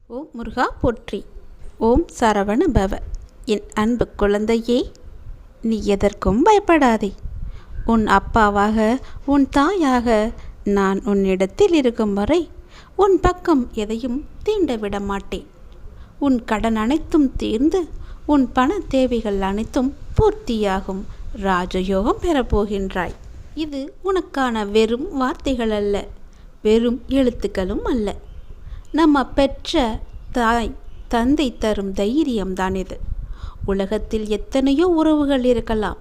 ஓம் முருகா போற்றி. ஓம் சரவண பவ. என் அன்பு குழந்தையே, நீ எதற்கும் பயப்படாதே. உன் அப்பாவாக, உன் தாயாக நான் உன்னிடத்தில் இருக்கும் வரை உன் பக்கம் எதையும் தீண்ட விட மாட்டேன். உன் கடன் அனைத்தும் தீர்ந்து உன் பண தேவைகள் அனைத்தும் பூர்த்தியாகும். ராஜயோகம் பெறப்போகின்றாய். இது உனக்கான வெறும் வார்த்தைகள் அல்ல, வெறும் எழுத்துக்களும் அல்ல. நம்ம பெற்ற தாய் தந்தை தரும் தைரியம்தான் இது. உலகத்தில் எத்தனையோ உறவுகள் இருக்கலாம்,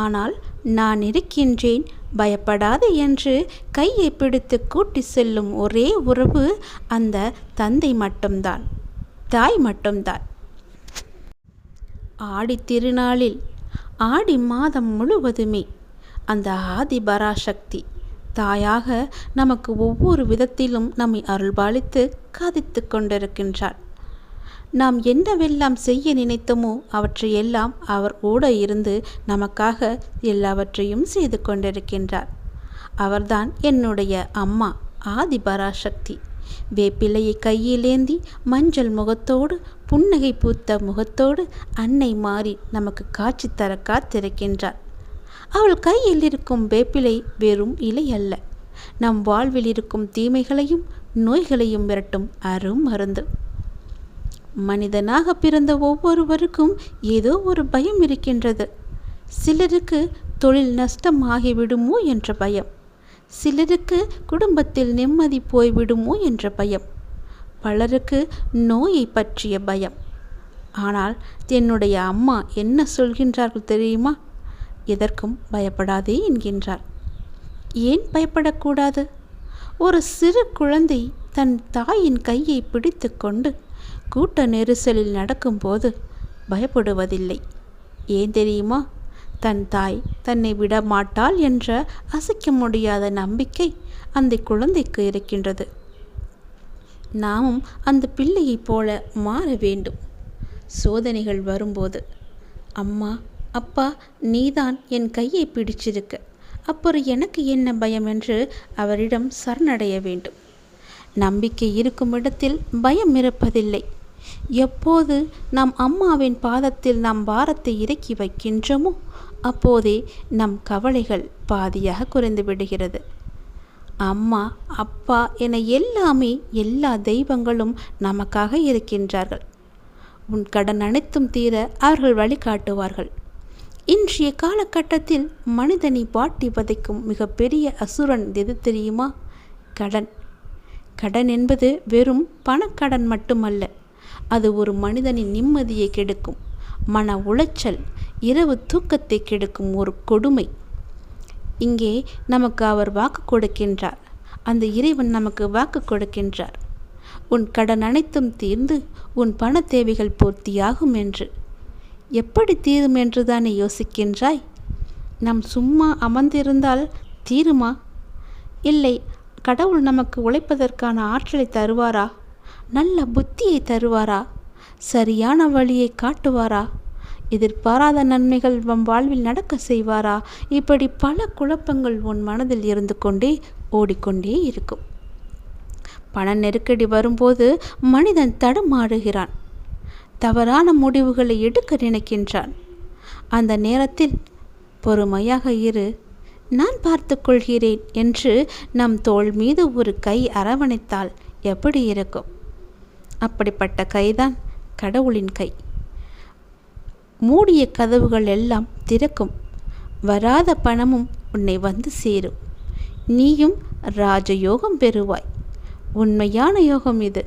ஆனால் நான் இருக்கின்றேன், பயப்படாது என்று கையை பிடித்து கூட்டி செல்லும் ஒரே உறவு அந்த தந்தை மட்டும்தான், தாய் மட்டும்தான். ஆடி திருநாளில் ஆடி மாதம் முழுவதுமே அந்த ஆதி பராசக்தி தாயாக நமக்கு ஒவ்வொரு விதத்திலும் நம்மை அருள்பாலித்து காதித்து கொண்டிருக்கின்றார். நாம் என்னவெல்லாம் செய்ய நினைத்தோமோ அவற்றையெல்லாம் அவர் கூட இருந்து நமக்காக எல்லாவற்றையும் செய்து கொண்டிருக்கின்றார். அவர்தான் என்னுடைய அம்மா ஆதி பராசக்தி. வேப்பிலையை கையிலேந்தி மஞ்சள் முகத்தோடு புன்னகை பூத்த முகத்தோடு அன்னை மாறி நமக்கு காட்சி தர காத்திருக்கின்றார். அவள் கையில் இருக்கும் வேப்பிலை வெறும் இலை அல்ல, நம் வாழ்வில் இருக்கும் தீமைகளையும் நோய்களையும் விரட்டும் அரும் மருந்து. மனிதனாக பிறந்த ஒவ்வொருவருக்கும் ஏதோ ஒரு பயம் இருக்கின்றது. சிலருக்கு தொழில் நஷ்டம் ஆகிவிடுமோ என்ற பயம், சிலருக்கு குடும்பத்தில் நிம்மதி போய்விடுமோ என்ற பயம், பலருக்கு நோயை பற்றிய பயம். ஆனால் என்னுடைய அம்மா என்ன சொல்கின்றார்கள் தெரியுமா? எதற்கும் பயப்படாதே என்கின்றார். ஏன் பயப்படக்கூடாது? ஒரு சிறு குழந்தை தன் தாயின் கையை பிடித்து கொண்டு கூட்ட நெரிசலில் நடக்கும்போது பயப்படுவதில்லை. ஏன் தெரியுமா? தன் தாய் தன்னை விட மாட்டாள் என்ற அசைக்க முடியாத நம்பிக்கை அந்த குழந்தைக்கு இருக்கின்றது. நாமும் அந்த பிள்ளையைப் போல மாற வேண்டும். சோதனைகள் வரும்போது, அம்மா அப்பா நீதான் என் கையை பிடிச்சிருக்க, அப்புறம் எனக்கு என்ன பயம் என்று அவரிடம் சரணடைய வேண்டும். நம்பிக்கை இருக்கும் இடத்தில் பயம் இருப்பதில்லை. எப்போது நம் அம்மாவின் பாதத்தில் நம் பாரத்தை இறக்கி வைக்கின்றோமோ அப்போதே நம் கவலைகள் பாதியாக குறைந்து விடுகிறது. அம்மா அப்பா என எல்லாமே, எல்லா தெய்வங்களும் நமக்காக இருக்கின்றார்கள். உன் கடன் அனைத்தும் தீர அவர்கள் வழிகாட்டுவார்கள். இன்றைய காலகட்டத்தில் மனிதனை வாட்டி வதைக்கும் மிகப்பெரிய அசுரன் எது தெரியுமா? கடன். கடன் என்பது வெறும் பணக்கடன் மட்டுமல்ல, அது ஒரு மனிதனின் நிம்மதியை கெடுக்கும், மன உளைச்சல், இரவு தூக்கத்தை கெடுக்கும் ஒரு கொடுமை. இங்கே நமக்கு அவர் வாக்கு கொடுக்கின்றார். அந்த இறைவன் நமக்கு வாக்கு கொடுக்கின்றார், உன் கடன் அனைத்தும் தீர்ந்து உன் பண தேவைகள் பூர்த்தியாகும் என்று. எப்படி தீரும் என்று தானே யோசிக்கின்றாய்? நாம் சும்மா அமர்ந்திருந்தால் தீருமா? இல்லை, கடவுள் நமக்கு உழைப்பதற்கான ஆற்றலை தருவாரா? நல்ல புத்தியை தருவாரா? சரியான வழியை காட்டுவாரா? எதிர்பாராத நன்மைகள் நம் வாழ்வில் நடக்க செய்வாரா? இப்படி பல குழப்பங்கள் உன் மனதில் இருந்து கொண்டே ஓடிக்கொண்டே இருக்கும். பண நெருக்கடி வரும்போது மனிதன் தடுமாறுகிறான், தவறான முடிவுகளை எடுக்க நினைக்கின்றான். அந்த நேரத்தில் பொறுமையாக இரு, நான் பார்த்து கொள்கிறேன் என்று நம் தோள் மீது ஒரு கை அரவணைத்தால் எப்படி இருக்கும்? அப்படிப்பட்ட கைதான் கடவுளின் கை. மூடிய கதவுகள் எல்லாம் திறக்கும், வராத பணமும் உன்னை வந்து சேரும். நீயும் ராஜயோகம் பெறுவாய். உண்மையான யோகம் இது.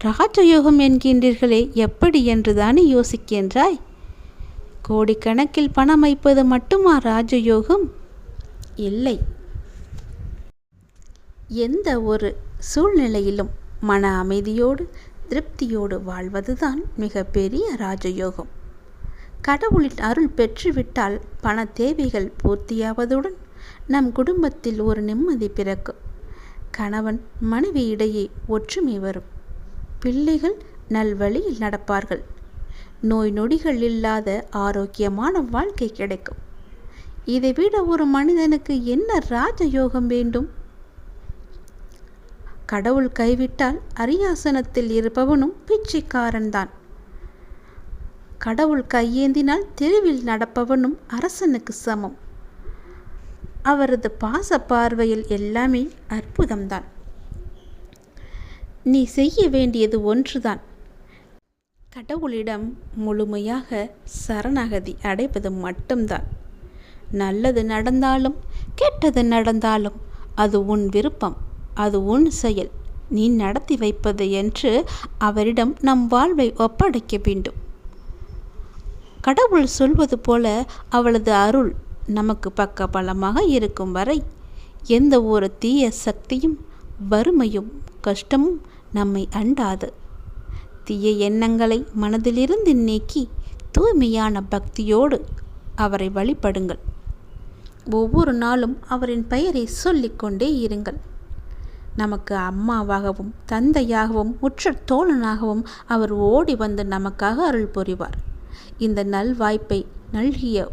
ராஜயோகம் என்கின்றீர்களே, எப்படி என்று தானே யோசிக்கின்றாய்? கோடிக்கணக்கில் பணம் வைப்பது மட்டுமா ராஜயோகம்? இல்லை. எந்த ஒரு சூழ்நிலையிலும் மன அமைதியோடு திருப்தியோடு வாழ்வதுதான் மிகப்பெரிய ராஜயோகம். கடவுளின் அருள் பெற்றுவிட்டால் பண தேவைகள் பூர்த்தியாவதுடன் நம் குடும்பத்தில் ஒரு நிம்மதி பிறக்கும். கணவன் மனைவி இடையே ஒற்றுமை வரும். பிள்ளைகள் நல்வழியில் நடப்பார்கள். நோய் நொடிகள் இல்லாத ஆரோக்கியமான வாழ்க்கை கிடைக்கும். இதைவிட ஒரு மனிதனுக்கு என்ன ராஜயோகம் வேண்டும்? கடவுள் கைவிட்டால் அரியாசனத்தில் இருப்பவனும் பிச்சைக்காரன்தான். கடவுள் கையேந்தினால் தெருவில் நடப்பவனும் அரசனுக்கு சமம். அவரது பாச பார்வையில் எல்லாமே அற்புதம்தான். நீ செய்ய வேண்டியது ஒன்றுதான், கடவுளிடம் முழுமையாக சரணாகதி அடைவது மட்டும்தான். நல்லது நடந்தாலும் கெட்டது நடந்தாலும் அது உன் விருப்பம், அது உன் செயல், நீ நடத்தி வைப்பது என்று அவரிடம் நம் வாழ்வை ஒப்படைக்க வேண்டும். கடவுள் சொல்வது போல அவளது அருள் நமக்கு பக்கபலமாக இருக்கும் வரை எந்த ஒரு தீய சக்தியும் வறுமையும் கஷ்டமும் நம்மை அண்டாது. தீய எண்ணங்களை மனதிலிருந்து நீக்கி தூய்மையான பக்தியோடு அவரை வழிபடுங்கள். ஒவ்வொரு நாளும் அவரின் பெயரை சொல்லிக்கொண்டே இருங்கள். நமக்கு அம்மாவாகவும் தந்தையாகவும் உற்ற தோழனாகவும் அவர் ஓடி வந்து நமக்காக அருள் புரிவார். இந்த நல்வாய்ப்பை நல்கிய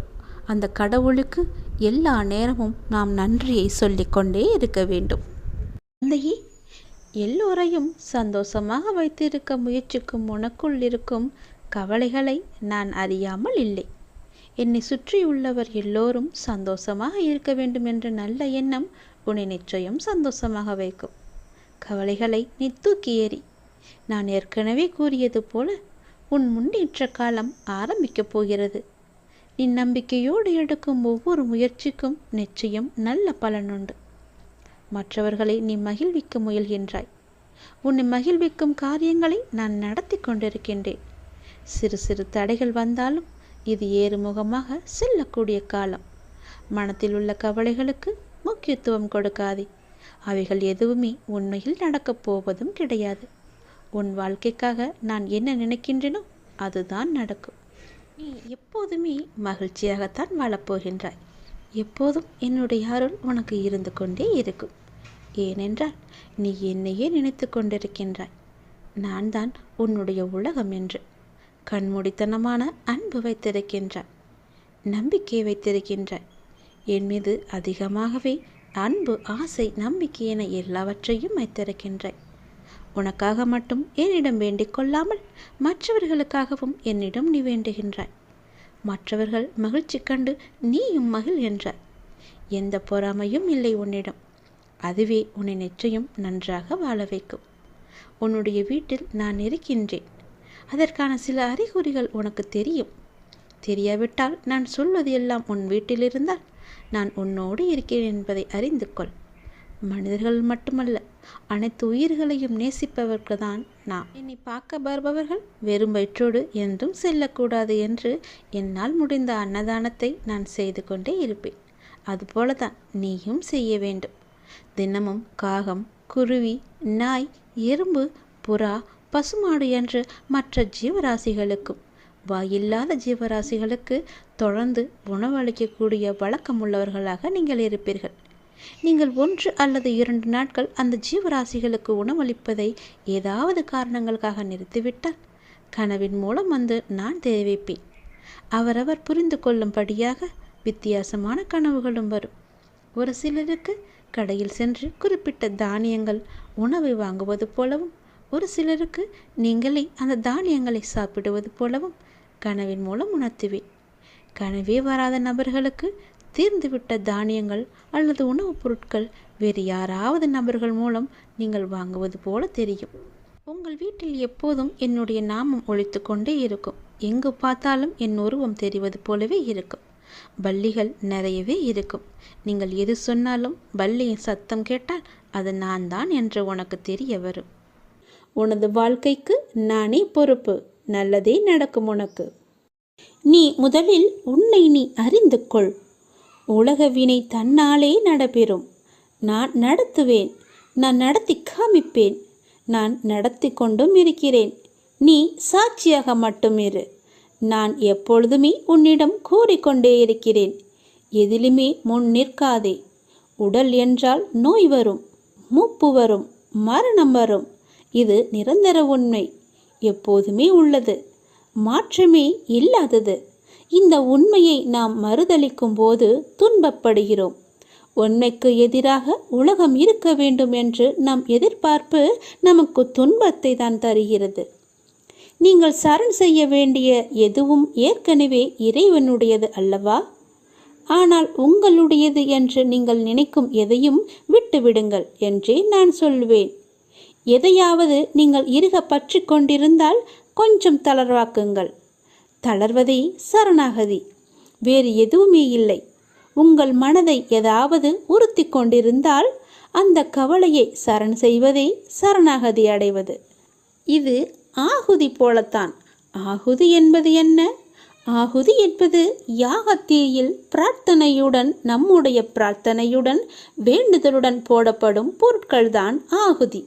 அந்த கடவுளுக்கு எல்லா நேரமும் நாம் நன்றியை சொல்லிக்கொண்டே இருக்க வேண்டும். தந்தையே, எல்லோரையும் சந்தோஷமாக வைத்திருக்க முயற்சிக்கும் உனக்குள் இருக்கும் கவலைகளை நான் அறியாமல் இல்லை. என்னை சுற்றியுள்ளவர் எல்லோரும் சந்தோஷமாக இருக்க வேண்டும் என்ற நல்ல எண்ணம் உன்னை நிச்சயம் சந்தோஷமாக வைக்கும். கவலைகளை நீ தூக்கி எறி. நான் ஏற்கனவே கூறியது போல உன் முன்னேற்ற காலம் ஆரம்பிக்கப் போகிறது. நீ நம்பிக்கையோடு எடுக்கும் ஒவ்வொரு முயற்சிக்கும் நிச்சயம் நல்ல பலனுண்டு. மற்றவர்களை நீ மகிழ்விக்க முயல்கின்றாய். உன்னை மகிழ்விக்கும் காரியங்களை நான் நடத்தி கொண்டிருக்கின்றேன். சிறு சிறு தடைகள் வந்தாலும் இது ஏறுமுகமாக செல்லக்கூடிய காலம். மனத்தில் உள்ள கவலைகளுக்கு முக்கியத்துவம் கொடுக்காதே. அவைகள் எதுவுமே உண்மையில் நடக்கப் போவதும் கிடையாது. உன் வாழ்க்கைக்காக நான் என்ன நினைக்கின்றேனோ அதுதான் நடக்கும். நீ எப்போதுமே மகிழ்ச்சியாகத்தான் வாழப்போகின்றாய். எப்போதும் என்னுடைய அருள் உனக்கு இருந்து கொண்டே இருக்கும். ஏனென்றால் நீ என்னையே நினைத்து கொண்டிருக்கின்றாய். நான் தான் உன்னுடைய உலகம் என்று கண்மூடித்தனமான அன்பு வைத்திருக்கின்றாய். நம்பிக்கை வைத்திருக்கின்றாய். என் மீது அதிகமாகவே அன்பு, ஆசை, நம்பிக்கை என எல்லாவற்றையும் வைத்திருக்கின்றாய். உனக்காக மட்டும் என்னிடம் வேண்டிக் கொள்ளாமல் மற்றவர்களுக்காகவும் என்னிடம் நீ வேண்டுகின்றாய். மற்றவர்கள் மகிழ்ச்சி கண்டு நீயும் மகிழ்கின்றாய். எந்த பொறாமையும் இல்லை உன்னிடம். அதுவே உன்னை நிச்சயம் நன்றாக வாழ வைக்கும். உன்னுடைய வீட்டில் நான் இருக்கின்றேன். அதற்கான சில அறிகுறிகள் உனக்கு தெரியும். தெரியாவிட்டால் நான் சொல்வது எல்லாம் உன் வீட்டில் இருந்தால் நான் உன்னோடு இருக்கிறேன் என்பதை அறிந்து கொள். மனிதர்கள் மட்டுமல்ல, அனைத்து உயிர்களையும் நேசிப்பவர்கள் தான் நான். என்னை பார்க்க வருபவர்கள் வெறும் வயிற்றோடு என்றும் செல்லக்கூடாது என்று என்னால் முடிந்த அன்னதானத்தை நான் செய்து கொண்டே இருப்பேன். அதுபோலதான் நீயும் செய்ய வேண்டும். தினமும் காகம், குருவி, நாய், எறும்பு, புறா, பசுமாடு என்று மற்ற ஜீவராசிகளுக்கும் வாயில்லாத ஜீவராசிகளுக்கு தொடர்ந்து உணவளிக்கக்கூடிய வழக்கம் உள்ளவர்களாக நீங்கள் இருப்பீர்கள். நீங்கள் 1 அல்லது 2 நாட்கள் அந்த ஜீவராசிகளுக்கு உணவளிப்பதை ஏதாவது காரணங்களுக்காக நிறுத்திவிட்டால் கனவின் மூலம் வந்து நான் தெரிவிப்பேன். அவரவர் புரிந்து கொள்ளும்படியாக வித்தியாசமான கனவுகளும் வரும். ஒரு சிலருக்கு கடையில் சென்று குறிப்பிட்ட தானியங்கள் உணவை வாங்குவது போலவும், ஒரு சிலருக்கு நீங்களே அந்த தானியங்களை சாப்பிடுவது போலவும் கனவின் மூலம் உணர்த்துவேன். கனவே வராத நபர்களுக்கு தீர்ந்துவிட்ட தானியங்கள் அல்லது உணவுப் பொருட்கள் வேறு யாராவது நபர்கள் மூலம் நீங்கள் வாங்குவது போல தெரியும். உங்கள் வீட்டில் எப்போதும் என்னுடைய நாமம் ஒலித்து கொண்டே இருக்கும். எங்கு பார்த்தாலும் என் உருவம் தெரிவது போலவே இருக்கும். பல்லிகள் நிறையவே இருக்கும். நீங்கள் எது சொன்னாலும் பல்லியின் சத்தம் கேட்டால் அது நான் தான் என்று உனக்கு தெரிய வரும். உனது வாழ்க்கைக்கு நானே பொறுப்பு. நல்லதே நடக்கும் உனக்கு. நீ முதலில் உன்னை நீ அறிந்து கொள். உலக வினை தன்னாலே நடைபெறும். நான் நடத்துவேன். நான் நடத்தி காமிப்பேன். நான் நடத்தி கொண்டும் இருக்கிறேன். நீ சாட்சியாக மட்டும் இரு. நான் எப்பொழுதுமே உன்னிடம் கூறிக்கொண்டே இருக்கிறேன். எதிலுமே முன் நிற்காதே. உடல் என்றால் நோய் வரும், மூப்பு வரும், மரணம் வரும். இது நிரந்தர உண்மை. எப்போதுமே உள்ளது. மாற்றமே இல்லாதது. இந்த உண்மையை நாம் மறுதலிக்கும் போது துன்பப்படுகிறோம். உண்மைக்கு எதிராக உலகம் இருக்க வேண்டும் என்று நம் எதிர்பார்ப்பு நமக்கு துன்பத்தை தான் தருகிறது. நீங்கள் சரண் செய்ய வேண்டிய எதுவும் ஏற்கனவே இறைவனுடையது அல்லவா? ஆனால் உங்களுடையது என்று நீங்கள் நினைக்கும் எதையும் விட்டுவிடுங்கள் என்றே நான் சொல்வேன். எதையாவது நீங்கள் இறுக பற்றி கொண்டிருந்தால் கொஞ்சம் தளர்வாக்குங்கள். தளர்வதே சரணாகதி, வேறு எதுவுமே இல்லை. உங்கள் மனதை ஏதாவது உறுத்தி கொண்டிருந்தால் அந்த கவலையை சரண் செய்வதே சரணாகதி அடைவது. இது ஆகுதி போலத்தான். ஆகுதி என்பது என்ன? ஆகுதி என்பது யாகத்தீயில் பிரார்த்தனையுடன், நம்முடைய பிரார்த்தனையுடன், வேண்டுதலுடன் போடப்படும் பொருட்கள்தான் ஆகுதி.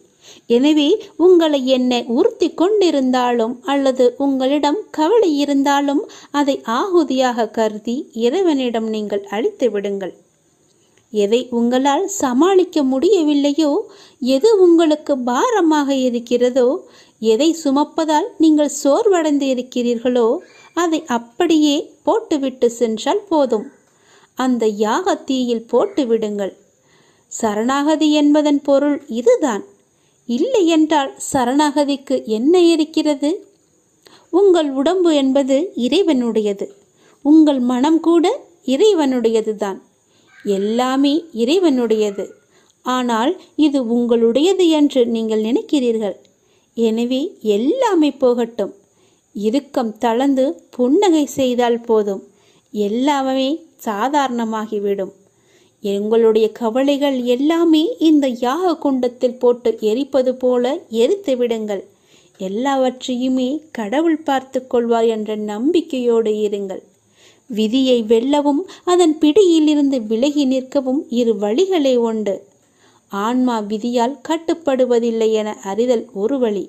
எனவே உங்களை என்ன உறுத்தி கொண்டிருந்தாலும் அல்லது உங்களிடம் கவலை இருந்தாலும் அதை ஆகுதியாக கருதி இறைவனிடம் நீங்கள் அளித்து விடுங்கள். எதை உங்களால் சமாளிக்க முடியவில்லையோ, எது உங்களுக்கு பாரமாக இருக்கிறதோ, எதை சுமப்பதால் நீங்கள் சோர்வடைந்து இருக்கிறீர்களோ அதை அப்படியே போட்டுவிட்டு சென்றால் போதும். அந்த யாகத்தீயில் போட்டு விடுங்கள். சரணாகதி என்பதன் பொருள் இதுதான். இல்லை என்றால் சரணாகதிக்கு என்ன இருக்கிறது? உங்கள் உடம்பு என்பது இறைவனுடையது. உங்கள் மனம் கூட இறைவனுடையது தான். எல்லாமே இறைவனுடையது. ஆனால் இது உங்களுடையது என்று நீங்கள் நினைக்கிறீர்கள். எனவே எல்லாமே போகட்டும். இறுக்கம் தளர்ந்து புன்னகை செய்தால் போதும், எல்லாமே சாதாரணமாகிவிடும். எங்களுடைய கவலைகள் எல்லாமே இந்த யாக குண்டத்தில் போட்டு எரிப்பது போல எரித்து விடுங்கள். எல்லாவற்றையுமே கடவுள் பார்த்து கொள்வார் என்ற நம்பிக்கையோடு இருங்கள். விதியை வெல்லவும் அதன் பிடியிலிருந்து விலகி நிற்கவும் இரு வழிகளே உண்டு. ஆன்மா விதியால் கட்டுப்படுவதில்லை என அறிதல் ஒரு வழி.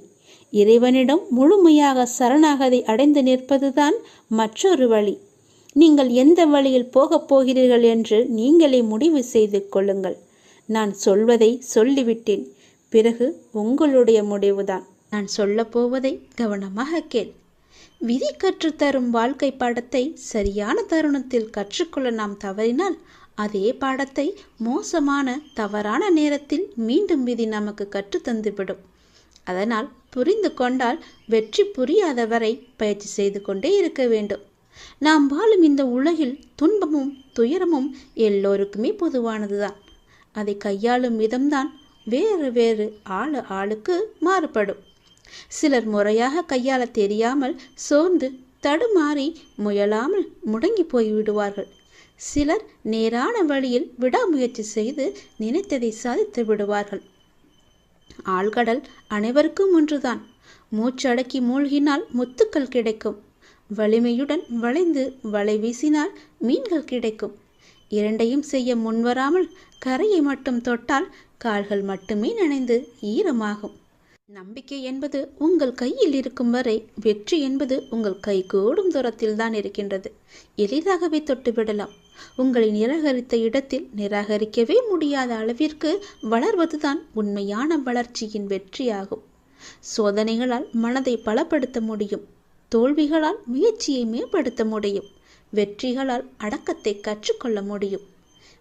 இறைவனிடம் முழுமையாக சரணாகதி அடைந்து நிற்பதுதான் மற்றொரு வழி. நீங்கள் எந்த வழியில் போகப் போகிறீர்கள் என்று நீங்களே முடிவு செய்து கொள்ளுங்கள். நான் சொல்வதை சொல்லிவிட்டேன். பிறகு உங்களுடைய முடிவுதான். நான் சொல்லப்போவதை கவனமாக கேள். விதி கற்றுத்தரும் வாழ்க்கை பாடத்தை சரியான தருணத்தில் கற்றுக்கொள்ள நாம் தவறினால் அதே பாடத்தை மோசமான தவறான நேரத்தில் மீண்டும் விதி நமக்கு கற்றுத்தந்துவிடும். அதனால் புரிந்து கொண்டால் வெற்றி, புரியாதவரை பயிற்சி செய்து கொண்டே இருக்க வேண்டும். நாம் வாழும் இந்த உலகில் துன்பமும் துயரமும் எல்லோருக்குமே பொதுவானதுதான். அதை கையாளும் விதம்தான் வேறு வேறு ஆளுக்கு மாறுபடும். சிலர் முறையாக கையாள தெரியாமல் சோர்ந்து தடுமாறி முயலாமல் முடங்கி போய்விடுவார்கள். சிலர் நேரான வழியில் விடாமுயற்சி செய்து நினைத்ததை சாதித்து விடுவார்கள். ஆழ்கடல் அனைவருக்கும் ஒன்றுதான். மூச்சடக்கி மூழ்கினால் முத்துக்கள் கிடைக்கும். வலிமையுடன் வளைந்து வலை வீசினால் மீன்கள் கிடைக்கும். இரண்டையும் செய்ய முன்வராமல் கரையை மட்டும் தொட்டால் கால்கள் மட்டுமே நனைந்து ஈரமாகும். நம்பிக்கை என்பது உங்கள் கையில் இருக்கும் வரை வெற்றி என்பது உங்கள் கை கூடும் தூரத்தில் தான் இருக்கின்றது. எளிதாகவே தொட்டுவிடலாம். உங்களை நிராகரித்த இடத்தில் நிராகரிக்கவே முடியாத அளவிற்கு வளர்வதுதான் உண்மையான வளர்ச்சியின் வெற்றியாகும். சோதனைகளால் மனதை பலப்படுத்த முடியும். தோல்விகளால் முயற்சியை மேம்படுத்த முடியும். வெற்றிகளால் அடக்கத்தை கற்றுக்கொள்ள முடியும்.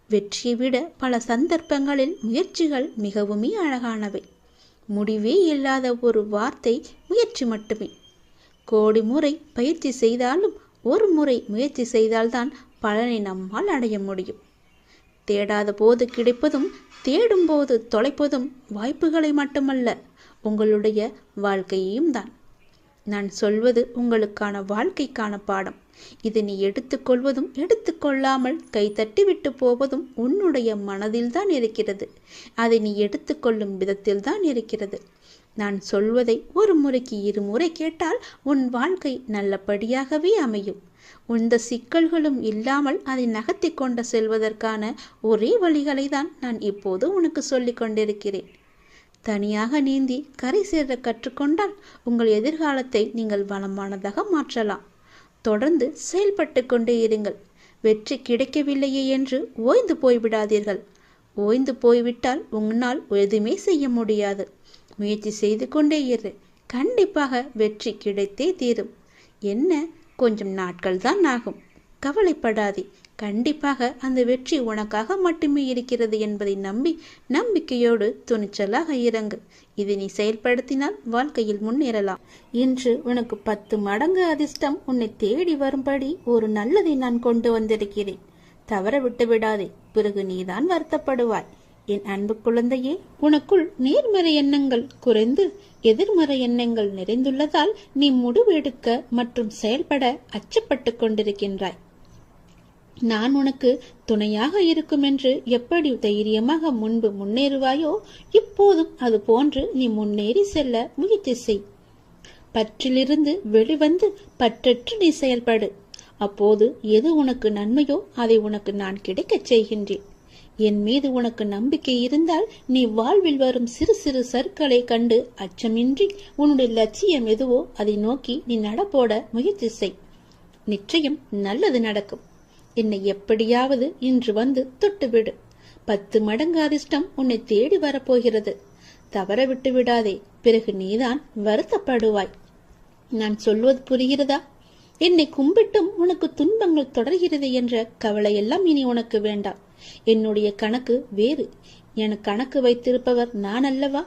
வெற்றியை விட பல சந்தர்ப்பங்களில் முயற்சிகள் மிகவுமே அழகானவை. முடிவே இல்லாத ஒரு வார்த்தை முயற்சி மட்டுமே. கோடி முறை பயிற்சி செய்தாலும் ஒரு முறை முயற்சி செய்தால்தான் பலனை நம்மால் அடைய முடியும். தேடாத போது கிடைப்பதும் தேடும் போது தொலைப்பதும் வாய்ப்புகளை மட்டுமல்ல, உங்களுடைய வாழ்க்கையையும் தான். நான் சொல்வது உங்களுக்கான வாழ்க்கைக்கான பாடம். இதை நீ எடுத்துக்கொள்வதும் எடுத்துக்கொள்ளாமல் கைத்தட்டி விட்டு போவதும் உன்னுடைய மனதில்தான் இருக்கிறது. அதை நீ எடுத்துக்கொள்ளும் விதத்தில்தான் இருக்கிறது. நான் சொல்வதை ஒரு முறைக்கு இருமுறை கேட்டால் உன் வாழ்க்கை நல்லபடியாகவே அமையும். இந்த சிக்கல்களும் இல்லாமல் அதை நகர்த்தி கொண்டு செல்வதற்கான ஒரே வழிகளை தான் நான் இப்போது உனக்கு சொல்லிக் கொண்டிருக்கிறேன். தனியாக நீந்தி கரை சேர கற்றுக்கொண்டால் உங்கள் எதிர்காலத்தை நீங்கள் வளமானதாக மாற்றலாம். தொடர்ந்து செயல்பட்டு கொண்டே இருங்கள். வெற்றி கிடைக்கவில்லையே என்று ஓய்ந்து போய்விடாதீர்கள். ஓய்ந்து போய்விட்டால் உன்னால் எதுவுமே செய்ய முடியாது. முயற்சி செய்து கொண்டே இரு. கண்டிப்பாக வெற்றி கிடைத்தே தீரும். என்ன, கொஞ்சம் நாட்கள் தான் ஆகும். கவலைப்படாதே. கண்டிப்பாக அந்த வெற்றி உனக்காக மட்டுமே இருக்கிறது என்பதை நம்பி நம்பிக்கையோடு துணிச்சலாக இறங்கு. இதை நீ செயல்படுத்தினால் வாழ்க்கையில் முன்னேறலாம். இன்று உனக்கு 10 மடங்கு அதிர்ஷ்டம் உன்னை தேடி வரும்படி ஒரு நல்லதை நான் கொண்டு வந்திருக்கிறேன். தவற விட்டு விடாதே, பிறகு நீதான் வருத்தப்படுவாய். என் அன்பு குழந்தையே, உனக்குள் நேர்மறை எண்ணங்கள் குறைந்து எதிர்மறை எண்ணங்கள் நிறைந்துள்ளதால் நீ முடிவெடுக்க மற்றும் செயல்பட அச்சப்பட்டு கொண்டிருக்கின்றாய். நான் உனக்கு துணையாக இருக்கும் என்று எப்படி தைரியமாக முன்பு முன்னேறுவாயோ இப்போதும் அது போன்று நீ முன்னேறி செல்ல முயற்சி செய். பற்றிலிருந்து வெளிவந்து பற்றற்று நீ செயல்படு. அப்போது எது உனக்கு நன்மையோ அதை உனக்கு நான் கிடைக்கச் செய்கின்றேன். என் மீது உனக்கு நம்பிக்கை இருந்தால் நீ வாழ்வில் வரும் சிறு சிறு சறுக்களை கண்டு அச்சமின்றி உன்னுடைய லட்சியம் எதுவோ அதை நோக்கி நீ நடப்போட முயற்சி செய். நிச்சயம் நல்லது நடக்கும். என்னை எப்படியாவது இன்று வந்து தொட்டுவிடு. 10 மடங்கு அதிர்ஷ்டம் உன்னை தேடி வரப்போகிறது. தவற விட்டு விடாதே, பிறகு நீதான் வருத்தப்படுவாய். நான் சொல்வது புரிகிறதா? என்னை கும்பிட்டும் உனக்கு துன்பங்கள் தொடர்கிறது என்ற கவலையெல்லாம் இனி உனக்கு வேண்டாம். என்னுடைய கணக்கு வேறு. எனக்கு கணக்கு வைத்திருப்பவர் நான் அல்லவா?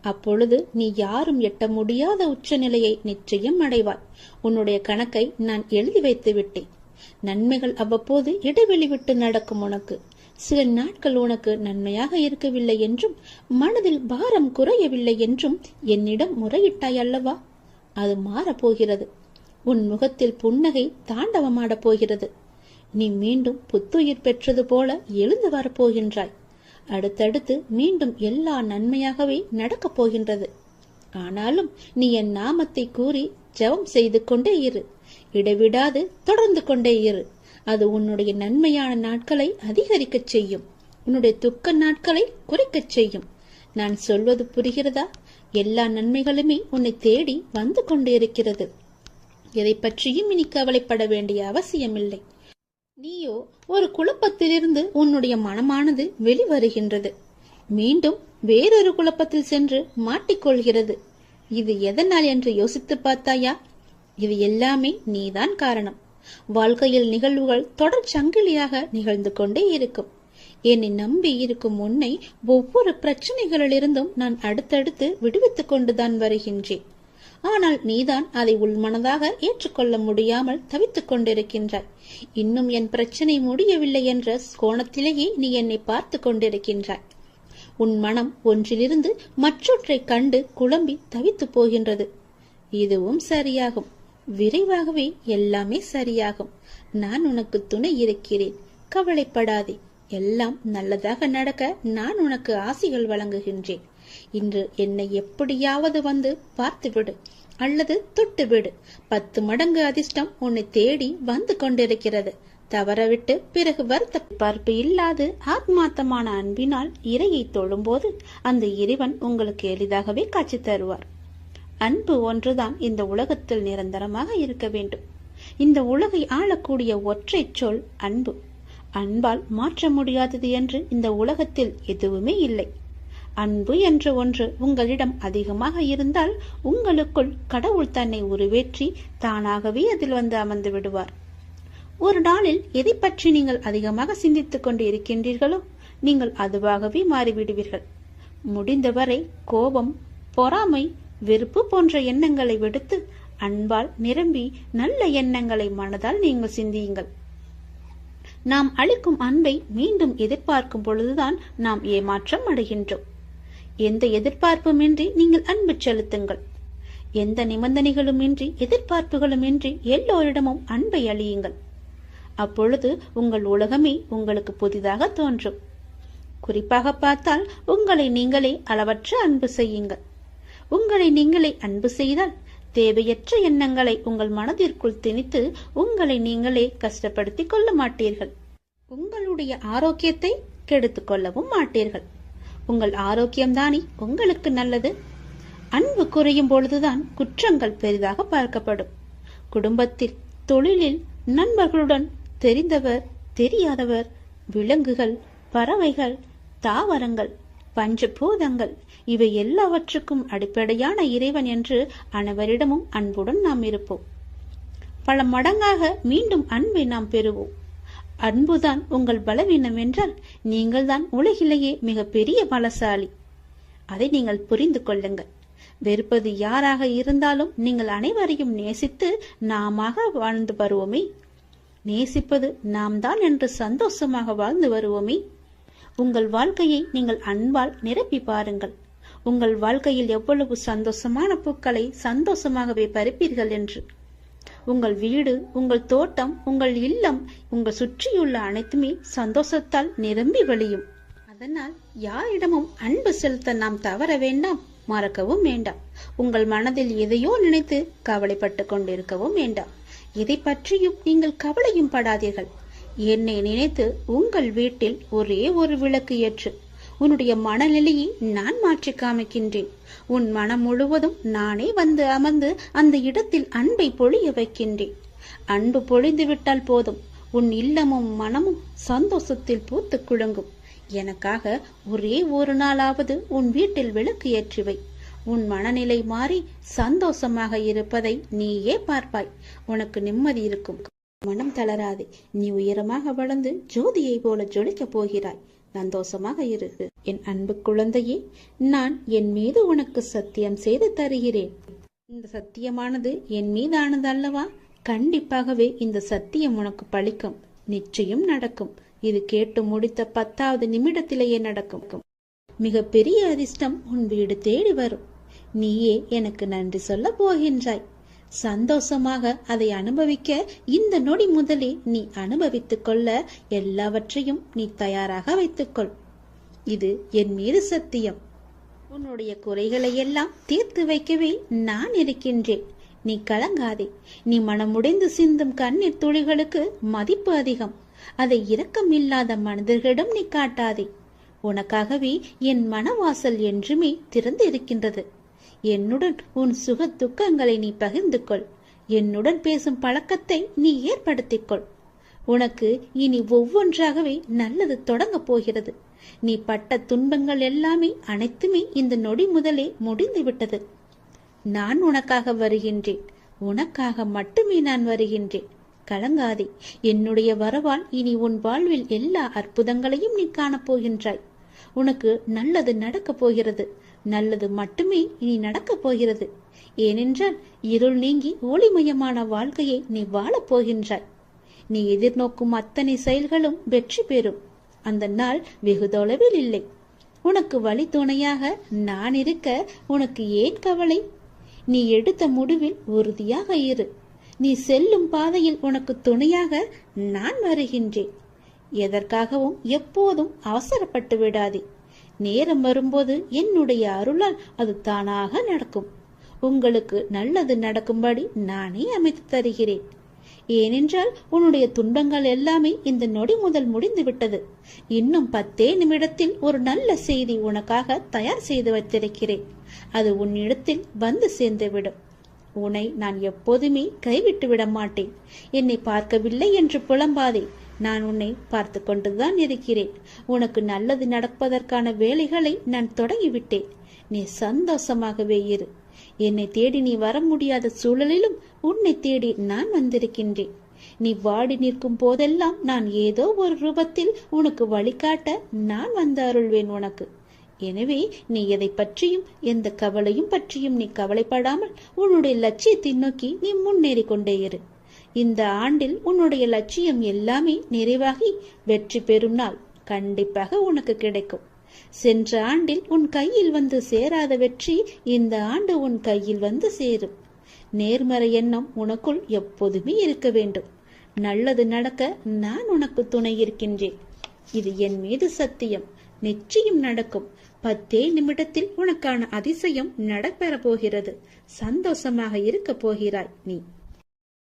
அப்பொழுது நீ யாரும் எட்ட முடியாத உச்சநிலையை நிச்சயம் அடைவாய். உன்னுடைய கணக்கை நான் எழுதி வைத்து விட்டேன். நன்மைகள் அவ்வப்போது இடைவெளி விட்டு நடக்கும். உனக்கு சில நாட்கள் உனக்கு நன்மையாக இருக்கவில்லை என்றும் மனதில் பாரம் குறையவில்லை என்றும் என்னிடம் முறையிட்டாய் அல்லவா? அது மாறப்போகிறது. உன் முகத்தில் புன்னகை தாண்டவமாடப் போகிறது. நீ மீண்டும் புத்துயிர் பெற்றது போல எழுந்து வரப்போகின்றாய். அடுத்தடுத்து மீண்டும் எல்லா நன்மையாகவே நடக்கப் போகின்றது. ஆனாலும் நீ என் நாமத்தை கூறி ஜெபம் செய்து கொண்டே இரு. இடைவிடாது தொடர்ந்து கொண்டே இரு. அது உன்னுடைய நன்மையான நாட்களை அதிகரிக்கச் செய்யும். உன்னுடைய துக்க நாட்களை குறைக்கச் செய்யும். நான் சொல்வது புரிகிறதா? எல்லா நன்மைகளுமே உன்னை தேடி வந்து கொண்டு இருக்கிறது. எதை பற்றியும் இனி கவலைப்பட வேண்டிய அவசியமில்லை. நீயோ ஒரு குழப்பத்திலிருந்து உன்னுடைய மனமானது வெளிவருகின்றது. மீண்டும் வேறொரு குழப்பத்தில் சென்று மாட்டிக்கொள்கிறது. இது எதனால் என்று யோசித்து பார்த்தாயா? இது எல்லாமே நீதான் காரணம். வாழ்க்கையில் நிகழ்வுகள் தொடர் சங்கிலியாக நிகழ்ந்து கொண்டே இருக்கும். என்னை நம்பி இருக்கும் உன்னை ஒவ்வொரு பிரச்சனைகளிலிருந்தும் நான் அடுத்தடுத்து விடுவித்துக் கொண்டுதான் வருகின்றேன். ஆனால் நீதான் அதை உள்மனதாக ஏற்றுக்கொள்ள முடியாமல் தவித்துக் கொண்டிருக்கின்றாய். இன்னும் என் பிரச்சனை முடியவில்லை என்ற கோணத்திலேயே நீ என்னை பார்த்து கொண்டிருக்கின்றாய். உன் மனம் ஒன்றிலிருந்து மற்றொன்றை கண்டு குழம்பி தவித்து போகின்றது. இதுவும் சரியாகும். விரைவாகவே எல்லாமே சரியாகும். நான் உனக்கு துணை இருக்கிறேன். கவலைப்படாதே. எல்லாம் நல்லதாக நடக்க நான் உனக்கு ஆசிகள் வழங்குகின்றேன். இன்று என்னை எப்படியாவது வந்து பார்த்துவிடு அல்லது தொட்டுவிடு. 10 மடங்கு அதிர்ஷ்டம் உன்னை தேடி வந்து கொண்டிருக்கிறது. தவறவிட்டு பிறகு வருத்த பார்ப்பு இல்லாது ஆத்மார்த்தமான அன்பினால் இறையை தொழும்போது அந்த இறைவன் உங்களுக்கு எளிதாகவே காட்சி தருவார். அன்பு ஒன்றுதான் இந்த உலகத்தில் நிரந்தரமாக இருக்க வேண்டும். இந்த உலகை ஆளக்கூடிய ஒற்றை சொல் அன்பு. அன்பால் மாற்ற முடியாதது என்று இந்த உலகத்தில் எதுவுமே இல்லை. அன்பு என்ற ஒன்று உங்களிடம் அதிகமாக இருந்தால் உங்களுக்குள் கடவுள் தன்னை உருவேற்றி தானாகவே அதில் வந்து அமர்ந்து விடுவார். ஒரு நாளில் எதை பற்றி நீங்கள் அதிகமாக சிந்தித்துக் கொண்டு இருக்கின்றீர்களோ நீங்கள் அதுவாகவே மாறிவிடுவீர்கள். முடிந்தவரை கோபம், பொறாமை, வெறுப்பு போன்ற எண்ணங்களை விடுத்து அன்பால் நிரம்பி நல்ல எண்ணங்களை மனதால் நீங்கள் சிந்தியுங்கள். நாம் அளிக்கும் அன்பை மீண்டும் எதிர்பார்க்கும் பொழுதுதான் நாம் ஏமாற்றம் அடைகின்றோம். எந்த எதிர்பார்ப்புமின்றி நீங்கள் அன்பு செலுத்துங்கள். எந்த நிபந்தனைகளுமின்றி எதிர்பார்ப்புகளுமின்றி எல்லோரிடமும் அன்பை அளியுங்கள். அப்பொழுது உங்கள் உலகமே உங்களுக்கு புதிதாக தோன்றும். குறிப்பாக பார்த்தால் உங்களை நீங்களே அளவற்ற அன்பு செய்யுங்கள். உங்களை நீங்களே அன்பு செய்தால் தேவையற்ற எண்ணங்களை உங்கள் மனதிற்குள் திணித்து உங்களை நீங்களே கஷ்டப்படுத்திக் கொள்ள மாட்டீர்கள். உங்களுடைய ஆரோக்கியத்தை கெடுத்துக் கொள்ளவும் மாட்டீர்கள். உங்கள் ஆரோக்கியம்தானே உங்களுக்கு நல்லது. அன்பு குறையும் பொழுதுதான் குற்றங்கள் பெரிதாக பார்க்கப்படும். குடும்பத்தில், தொழிலில், நண்பர்களுடன், தெரிந்தவர், தெரியாதவர், விலங்குகள், பறவைகள், தாவரங்கள், பஞ்சபூதங்கள் இவை எல்லாவற்றுக்கும் அடிப்படையான இறைவன் என்று அனைவரிடமும் அன்புடன் நாம் இருப்போம். பல மடங்காக மீண்டும் அன்பை நாம் பெறுவோம். அன்புதான் உங்கள் பலவீனம் என்றால் நீங்கள்தான் உலகிலேயே மிக பெரிய பலசாலி. அதை நீங்கள் புரிந்து கொள்ளுங்கள். வெறுப்பது யாராக இருந்தாலும் நீங்கள் அனைவரையும் நேசித்து நாம வாழ்ந்து வருவோமே. நேசிப்பது நாம் தான் என்று சந்தோஷமாக வாழ்ந்து வருவோமே. உங்கள் வாழ்க்கையை நீங்கள் அன்பால் நிரப்பி பாருங்கள். உங்கள் வாழ்க்கையில் எவ்வளவு சந்தோஷமான பூக்களை சந்தோஷமாகவே பறிப்பீர்கள் என்று. உங்கள் வீடு, உங்கள் தோட்டம், உங்கள் இல்லம், உங்கள் சுற்றியுள்ள அனைத்துமே சந்தோஷத்தால் நிரம்பி வழியும். அதனால் யாரிடமும் அன்பு செலுத்த நாம் தவற வேண்டாம், மறக்கவும் வேண்டாம். உங்கள் மனதில் எதையோ நினைத்து கவலைப்பட்டு கொண்டிருக்கவும் வேண்டாம். எதை பற்றியும் நீங்கள் கவலையும் படாதீர்கள். என்னை நினைத்து உங்கள் வீட்டில் ஒரே ஒரு விளக்கு ஏற்று. உன்னுடைய மனநிலையை நான் மாற்றி காமிக்கின்றேன். உன் மனம் முழுவதும் நானே வந்து அமர்ந்து அந்த இடத்தில் அன்பை பொழிய வைக்கின்றேன். அன்பு பொழிந்து விட்டால் போதும், உன் இல்லமும் மனமும் சந்தோஷத்தில் பூத்து குலுங்கும். எனக்காக ஒரே ஒரு நாளாவது உன் வீட்டில் விளக்கு ஏற்றிவை. உன் மனநிலை மாறி சந்தோஷமாக இருப்பதை நீயே பார்ப்பாய். உனக்கு நிம்மதி இருக்கும். மனம் தளராதே. நீ உயரமாக வளர்ந்து ஜோதியை போல ஜொலிக்கப் போகிறாய். சந்தோஷமாக இரு. என் அன்பு குழந்தையே, நான் என் மீது உனக்கு சத்தியம் செய்து தருகிறேன். இந்த சத்தியமானது என் மீதானது அல்லவா? கண்டிப்பாகவே இந்த சத்தியம் உனக்கு பலிக்கும். நிச்சயம் நடக்கும். இது கேட்டு முடித்த 10வது நிமிடத்திலேயே நடக்கும். மிக பெரிய அதிர்ஷ்டம் உன் வீடு தேடி வரும். நீயே எனக்கு நன்றி சொல்ல போகின்றாய். சந்தோஷமாக அதை அனுபவிக்க இந்த நொடி முதலே நீ அனுபவித்துக் கொள்ள எல்லாவற்றையும் நீ தயாராக வைத்துக்கொள். இது என் மீது சத்தியம். உன்னுடைய குறைகளை எல்லாம் தீர்த்து வைக்கவே நான் இருக்கின்றேன். நீ கலங்காதே. நீ மனமுடைந்து சிந்தும் கண்ணீர் துளிகளுக்கு மதிப்பு அதிகம். அதை இரக்கம் இல்லாத மனிதர்களிடம் நீ காட்டாதே. உனக்காகவே என் மனவாசல் என்றுமே திறந்து இருக்கின்றது. என்னுடன் உன் சுக துக்கங்களை நீ பகிர்ந்து கொள். என்னுடன் பேசும் பழக்கத்தை நீ ஏற்படுத்திக் கொள். உனக்கு இனி ஒவ்வொன்றாகவே நல்லது தொடங்க போகிறது. நீ பட்ட துன்பங்கள் எல்லாமே அனைத்துமே இந்த நொடி முதலே முடிந்து விட்டது. நான் உனக்காக வருகின்றேன். உனக்காக மட்டுமே நான் வருகின்றேன். கலங்காதே. என்னுடைய வரவால் இனி உன் வாழ்வில் எல்லா அற்புதங்களையும் நீ காணப்போகின்றாய். உனக்கு நல்லது நடக்கப் போகிறது. நல்லது மட்டுமே இனி நடக்கப் போகிறது. ஏனென்றால் இருள் நீங்கி ஒளிமயமான வாழ்க்கையை நீ வாழப் போகின்றாய். நீ எதிர்நோக்கும் அத்தனை செயல்களும் வெற்றி பெறும். அந்த நாள் வெகு தொலைவில் இல்லை. உனக்கு வழி துணையாக நான் இருக்க உனக்கு ஏன் கவலை? நீ எடுத்த முடிவில் உறுதியாக இரு. நீ செல்லும் பாதையில் உனக்கு துணையாக நான் வருகின்றேன். எதற்காகவும் எப்போதும் அவசரப்பட்டு விடாதே. நேரம் வரும்போது என்னுடைய அருளால் அது தானாக நடக்கும். உங்களுக்கு நல்லது நடக்கும்படி நானே அமைத்து தருகிறேன். ஏனென்றால் உன்னுடைய துன்பங்கள் எல்லாமே இந்த நொடி முதல் முடிந்து விட்டது. இன்னும் 10 நிமிடத்தில் ஒரு நல்ல செய்தி உனக்காக தயார் செய்து வைத்திருக்கிறேன். அது உன்னிடத்தில் வந்து சேர்ந்துவிடும். உன்னை நான் எப்போதுமே கைவிட்டு விட மாட்டேன். என்னை பார்க்கவில்லை என்று புலம்பாதே. நான் உன்னை பார்த்து கொண்டுதான் இருக்கிறேன். உனக்கு நல்லது நடப்பதற்கான வேலைகளை நான் தொடங்கிவிட்டேன். நீ சந்தோஷமாகவே இரு. என்னை தேடி நீ வர முடியாத சூழலிலும் உன்னை தேடி நான் வந்திருக்கின்றேன். நீ வாடி நிற்கும் போதெல்லாம் நான் ஏதோ ஒரு ரூபத்தில் உனக்கு வழிகாட்ட நான் வந்து அருள்வேன் உனக்கு. எனவே நீ எதை பற்றியும் எந்த கவலையும் பற்றியும் நீ கவலைப்படாமல் உன்னுடைய லட்சியத்தை நோக்கி நீ முன்னேறி கொண்டே இரு. இந்த ஆண்டில் உன்னுடைய லட்சியம் எல்லாமே நிறைவாகி வெற்றி பெறும் நாள் கண்டிப்பாக உனக்கு கிடைக்கும். சென்ற ஆண்டில் உன் கையில் வந்து சேராத வெற்றி இந்த ஆண்டு உன் கையில் வந்து சேரும். நேர்மறை எண்ணம் உனக்குள் எப்போதுமே இருக்க வேண்டும். நல்லது நடக்க நான் உனக்கு துணை இருக்கின்றேன். இது என் மீது சத்தியம். நிச்சயம் நடக்கும். 10 நிமிடத்தில் உனக்கான அதிசயம் நடைபெற போகிறது. சந்தோஷமாக இருக்க போகிறாய் நீ.